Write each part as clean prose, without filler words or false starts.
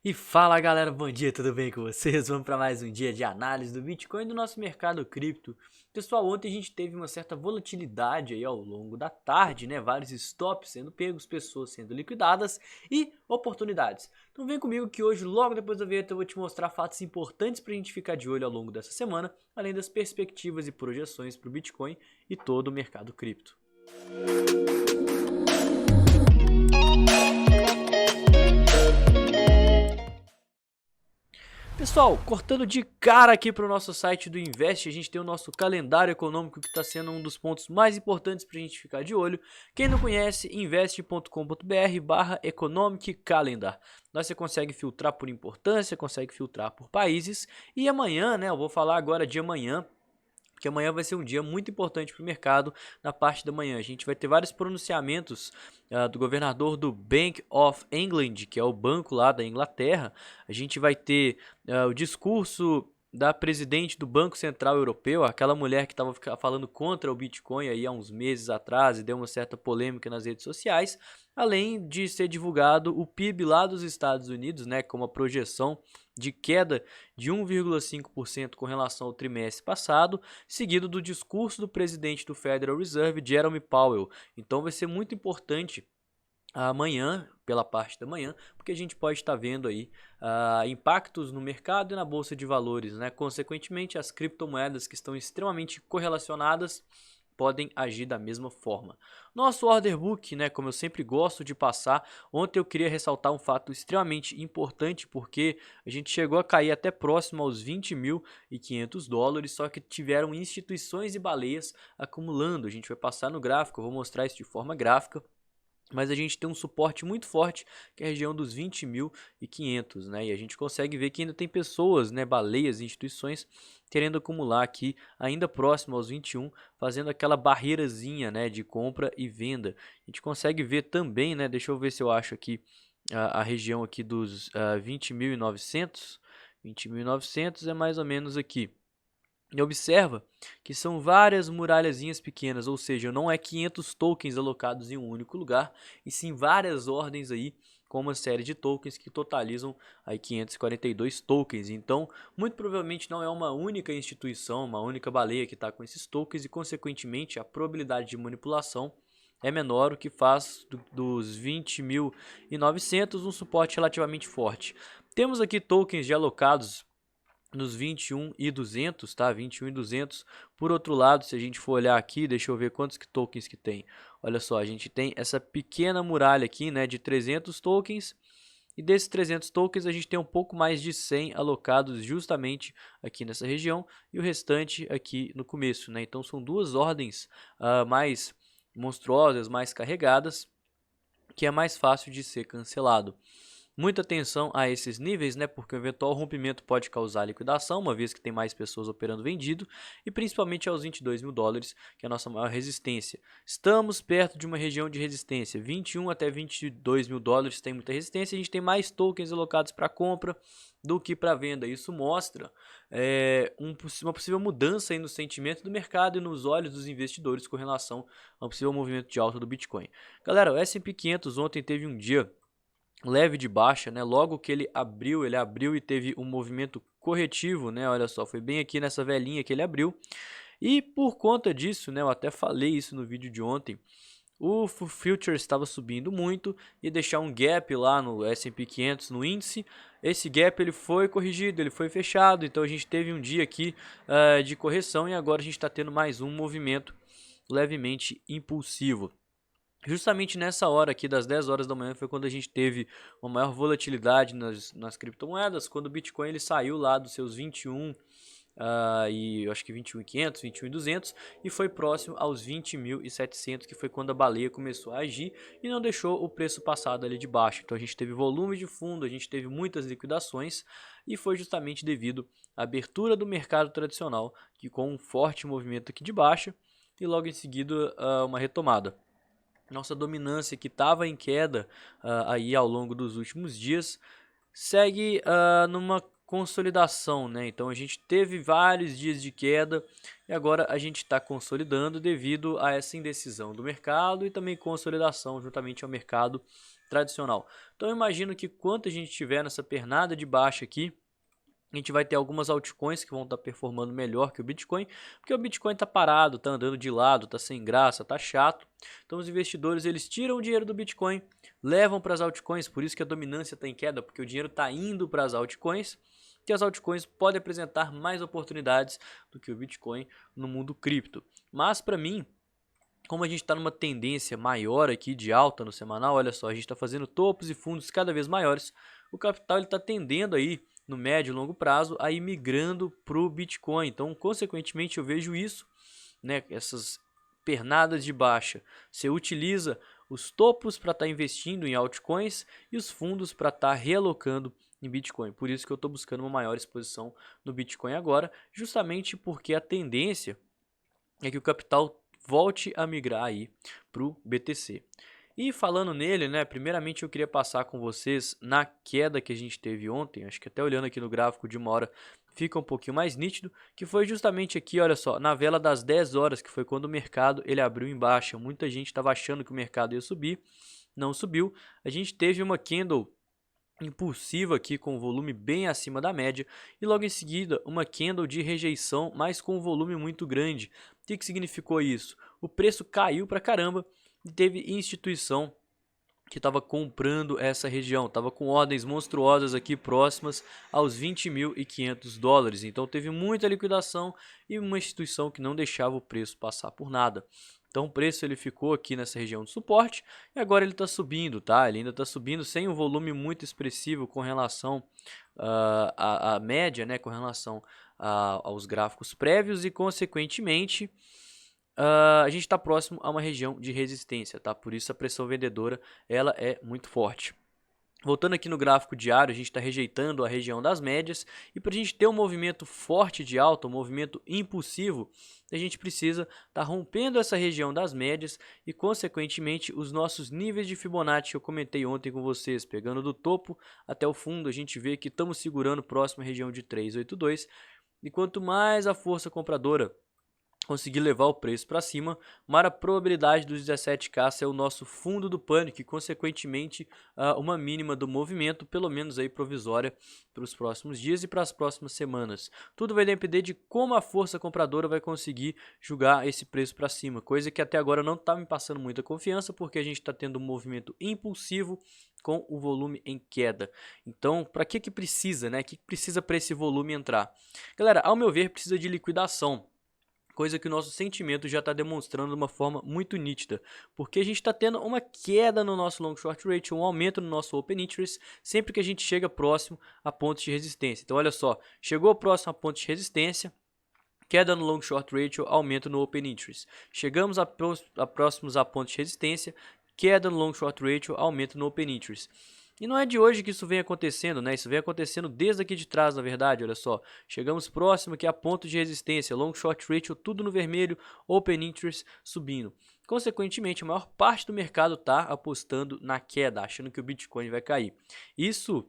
E fala galera, bom dia, tudo bem com vocês? Vamos para mais um dia de análise do Bitcoin e do nosso mercado cripto. Pessoal, ontem a gente teve uma certa volatilidade aí ao longo da tarde, né? Vários stops sendo pegos, pessoas sendo liquidadas e oportunidades. Então vem comigo que hoje, logo depois da vinheta, eu vou te mostrar fatos importantes para a gente ficar de olho ao longo dessa semana, além das perspectivas e projeções para o Bitcoin e todo o mercado cripto. Pessoal, cortando de cara aqui para o nosso site do Invest, a gente tem o nosso calendário econômico que está sendo um dos pontos mais importantes para a gente ficar de olho. Quem não conhece, invest.com.br/economic calendar. Lá você consegue filtrar por importância, consegue filtrar por países. E amanhã, né, eu vou falar agora de amanhã, que amanhã vai ser um dia muito importante para o mercado. Na parte da manhã a gente vai ter vários pronunciamentos do governador do Bank of England, que é o banco lá da Inglaterra. A gente vai ter o discurso da presidente do Banco Central Europeu, aquela mulher que estava falando contra o Bitcoin aí há uns meses atrás e deu uma certa polêmica nas redes sociais, além de ser divulgado o PIB lá dos Estados Unidos, né, com uma projeção de queda de 1,5% com relação ao trimestre passado, seguido do discurso do presidente do Federal Reserve, Jerome Powell. Então vai ser muito importante amanhã, pela parte da manhã, porque a gente pode estar vendo aí impactos no mercado e na bolsa de valores, né? Consequentemente, as criptomoedas que estão extremamente correlacionadas podem agir da mesma forma. Nosso order book, né, como eu sempre gosto de passar, ontem eu queria ressaltar um fato extremamente importante, porque a gente chegou a cair até próximo aos 20.500 dólares, só que tiveram instituições e baleias acumulando. A gente vai passar no gráfico, eu vou mostrar isso de forma gráfica. Mas a gente tem um suporte muito forte, que é a região dos 20.500, né? E a gente consegue ver que ainda tem pessoas, né, baleias, instituições, querendo acumular aqui, ainda próximo aos 21, fazendo aquela barreirazinha, né, de compra e venda. A gente consegue ver também, né, deixa eu ver se eu acho aqui a região aqui dos 20.900. 20.900 é mais ou menos aqui. E observa que são várias muralhazinhas pequenas, ou seja, não é 500 tokens alocados em um único lugar, e sim várias ordens aí com uma série de tokens que totalizam aí 542 tokens. Então, muito provavelmente não é uma única instituição, uma única baleia que está com esses tokens e, consequentemente, a probabilidade de manipulação é menor, o que faz dos 20.900 um suporte relativamente forte. Temos aqui tokens já alocados nos 21.200, tá? 21.200. Por outro lado, se a gente for olhar aqui, deixa eu ver quantos tokens que tem. Olha só, a gente tem essa pequena muralha aqui, né, de 300 tokens. E desses 300 tokens, a gente tem um pouco mais de 100 alocados justamente aqui nessa região e o restante aqui no começo, né? Então são duas ordens mais monstruosas, mais carregadas, que é mais fácil de ser cancelado. Muita atenção a esses níveis, né? Porque o eventual rompimento pode causar liquidação, uma vez que tem mais pessoas operando vendido, e principalmente aos 22 mil dólares, que é a nossa maior resistência. Estamos perto de uma região de resistência, 21 até 22 mil dólares tem muita resistência, a gente tem mais tokens alocados para compra do que para venda. Isso mostra uma possível mudança aí no sentimento do mercado e nos olhos dos investidores com relação a um possível movimento de alta do Bitcoin. Galera, o S&P 500 ontem teve um dia leve de baixa, né? Logo que ele abriu e teve um movimento corretivo, né? Olha só, foi bem aqui nessa velhinha que ele abriu. E por conta disso, né? Eu até falei isso no vídeo de ontem. O Future estava subindo muito e deixar um gap lá no S&P 500 no índice. Esse gap ele foi corrigido, ele foi fechado. Então a gente teve um dia aqui de correção e agora a gente está tendo mais um movimento levemente impulsivo. Justamente nessa hora aqui das 10 horas da manhã foi quando a gente teve uma maior volatilidade nas criptomoedas, quando o Bitcoin ele saiu lá dos seus 21 e eu acho que 21.500, 21.200 e foi próximo aos 20.700, que foi quando a baleia começou a agir e não deixou o preço passado ali de baixo. Então a gente teve volume de fundo, a gente teve muitas liquidações e foi justamente devido à abertura do mercado tradicional, que com um forte movimento aqui de baixa e logo em seguida uma retomada. Nossa dominância que estava em queda aí ao longo dos últimos dias segue numa consolidação, né? Então a gente teve vários dias de queda e agora a gente está consolidando devido a essa indecisão do mercado e também consolidação juntamente ao mercado tradicional. Então eu imagino que quanto a gente tiver nessa pernada de baixa aqui, a gente vai ter algumas altcoins que vão estar performando melhor que o Bitcoin, porque o Bitcoin está parado, está andando de lado, está sem graça, está chato. Então os investidores eles tiram o dinheiro do Bitcoin, levam para as altcoins, por isso que a dominância está em queda, porque o dinheiro está indo para as altcoins, que as altcoins podem apresentar mais oportunidades do que o Bitcoin no mundo cripto. Mas para mim, como a gente está numa tendência maior aqui de alta no semanal, olha só, a gente está fazendo topos e fundos cada vez maiores, o capital está tendendo aí no médio e longo prazo a ir migrando para o Bitcoin. Então, consequentemente, eu vejo isso, né, essas pernadas de baixa. Você utiliza os topos para estar investindo em altcoins e os fundos para estar realocando em Bitcoin. Por isso que eu estou buscando uma maior exposição no Bitcoin agora, justamente porque a tendência é que o capital volte a migrar aí para o BTC. E falando nele, né, primeiramente eu queria passar com vocês na queda que a gente teve ontem, acho que até olhando aqui no gráfico de uma hora fica um pouquinho mais nítido, que foi justamente aqui, olha só, na vela das 10 horas, que foi quando o mercado ele abriu em baixa. Muita gente estava achando que o mercado ia subir, não subiu. A gente teve uma candle impulsiva aqui com volume bem acima da média e logo em seguida uma candle de rejeição, mas com um volume muito grande. O que significou isso? O preço caiu pra caramba e teve instituição que estava comprando essa região, estava com ordens monstruosas aqui próximas aos 20.500 dólares. Então teve muita liquidação e uma instituição que não deixava o preço passar por nada. Então o preço ele ficou aqui nessa região de suporte e agora ele está subindo, tá? Ele ainda está subindo sem um volume muito expressivo com relação à média, né? Com relação aos gráficos prévios e consequentemente a gente está próximo a uma região de resistência, tá? Por isso a pressão vendedora ela é muito forte. Voltando aqui no gráfico diário, a gente está rejeitando a região das médias e para a gente ter um movimento forte de alta, um movimento impulsivo, a gente precisa estar rompendo essa região das médias e consequentemente os nossos níveis de Fibonacci que eu comentei ontem com vocês, pegando do topo até o fundo, a gente vê que estamos segurando próximo à região de 382 e quanto mais a força compradora conseguir levar o preço para cima, maior a probabilidade dos 17K ser o nosso fundo do pânico e consequentemente uma mínima do movimento, pelo menos aí provisória para os próximos dias e para as próximas semanas. Tudo vai depender de como a força compradora vai conseguir jogar esse preço para cima, coisa que até agora não está me passando muita confiança porque a gente está tendo um movimento impulsivo com o volume em queda. Então, para que precisa, né? O que precisa para esse volume entrar? Galera, ao meu ver, precisa de liquidação. Coisa que o nosso sentimento já está demonstrando de uma forma muito nítida, porque a gente está tendo uma queda no nosso long short ratio, um aumento no nosso open interest, sempre que a gente chega próximo a pontos de resistência. Então olha só, chegou próximo a pontos de resistência, queda no long short ratio, aumento no open interest. Chegamos a próximos a pontos de resistência, queda no long short ratio, aumento no open interest. E não é de hoje que isso vem acontecendo, né? Isso vem acontecendo desde aqui de trás, na verdade, olha só. Chegamos próximo aqui a ponto de resistência, long short ratio, tudo no vermelho, open interest subindo. Consequentemente, a maior parte do mercado está apostando na queda, achando que o Bitcoin vai cair. Isso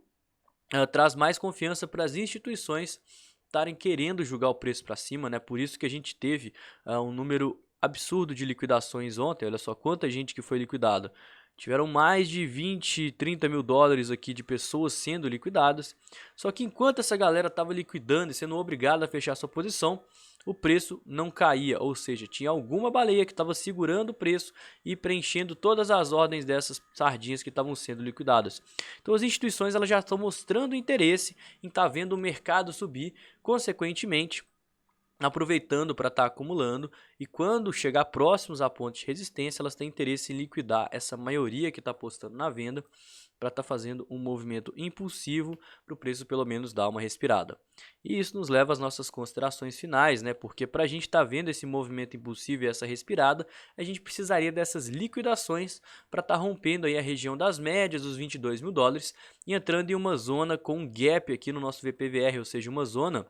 traz mais confiança para as instituições estarem querendo jogar o preço para cima, né? Por isso que a gente teve um número absurdo de liquidações ontem, olha só quanta gente que foi liquidada. Tiveram mais de 20, 30 mil dólares aqui de pessoas sendo liquidadas. Só que enquanto essa galera estava liquidando e sendo obrigada a fechar sua posição, o preço não caía. Ou seja, tinha alguma baleia que estava segurando o preço e preenchendo todas as ordens dessas sardinhas que estavam sendo liquidadas. Então as instituições elas já estão mostrando interesse em estar vendo o mercado subir, consequentemente aproveitando para estar acumulando e quando chegar próximos a pontos de resistência, elas têm interesse em liquidar essa maioria que está apostando na venda para estar fazendo um movimento impulsivo para o preço pelo menos dar uma respirada. E isso nos leva às nossas considerações finais, né? Porque para a gente estar vendo esse movimento impulsivo e essa respirada, a gente precisaria dessas liquidações para estar rompendo aí a região das médias, dos 22 mil dólares e entrando em uma zona com um gap aqui no nosso VPVR, ou seja, uma zona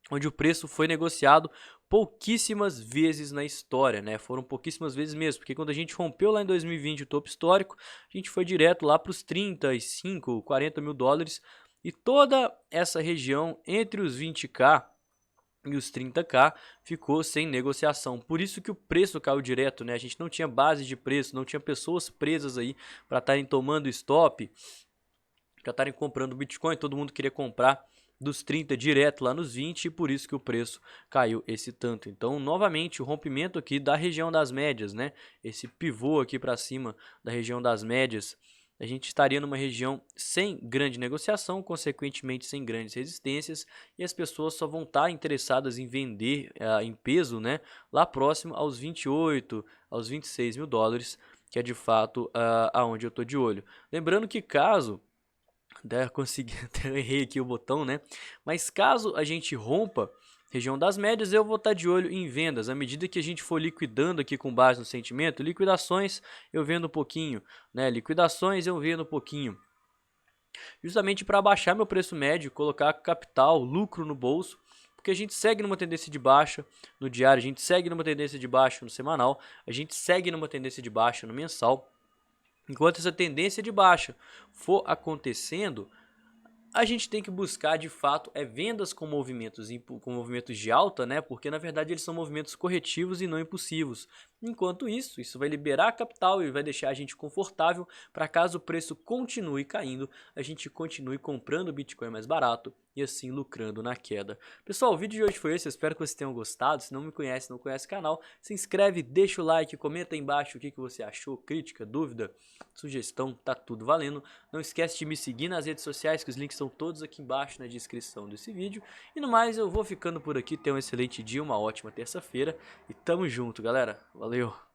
onde o preço foi negociado pouquíssimas vezes na história, né? Foram pouquíssimas vezes mesmo, porque quando a gente rompeu lá em 2020 o topo histórico, a gente foi direto lá para os 35, 40 mil dólares e toda essa região entre os 20k e os 30k ficou sem negociação. Por isso que o preço caiu direto, né? A gente não tinha base de preço, não tinha pessoas presas aí para estarem tomando stop, para estarem comprando Bitcoin. Todo mundo queria comprar dos 30 direto lá nos 20 e por isso que o preço caiu esse tanto. Então, novamente, o rompimento aqui da região das médias, né? Esse pivô aqui para cima da região das médias, a gente estaria numa região sem grande negociação, consequentemente sem grandes resistências, e as pessoas só vão estar interessadas em vender em peso, né, lá próximo aos 28, aos 26 mil dólares, que é de fato aonde eu estou de olho. Lembrando que caso até consegui, até errei aqui o botão, né? Mas caso a gente rompa região das médias, eu vou estar de olho em vendas. À medida que a gente for liquidando aqui com base no sentimento, liquidações eu vendo um pouquinho, né? Liquidações eu vendo um pouquinho. Justamente para baixar meu preço médio, colocar capital, lucro no bolso, porque a gente segue numa tendência de baixa no diário, a gente segue numa tendência de baixa no semanal, a gente segue numa tendência de baixa no mensal. Enquanto essa tendência de baixa for acontecendo, a gente tem que buscar de fato vendas com movimentos de alta, né? Porque na verdade eles são movimentos corretivos e não impulsivos. Enquanto isso vai liberar capital e vai deixar a gente confortável para caso o preço continue caindo, a gente continue comprando Bitcoin mais barato e assim lucrando na queda. Pessoal, o vídeo de hoje foi esse, eu espero que vocês tenham gostado. Se não me conhece, não conhece o canal, se inscreve, deixa o like, comenta aí embaixo o que você achou, crítica, dúvida, sugestão, tá tudo valendo. Não esquece de me seguir nas redes sociais, que os links estão todos aqui embaixo na descrição desse vídeo. E no mais, eu vou ficando por aqui. Tenha um excelente dia, uma ótima terça-feira e tamo junto, galera. Valeu!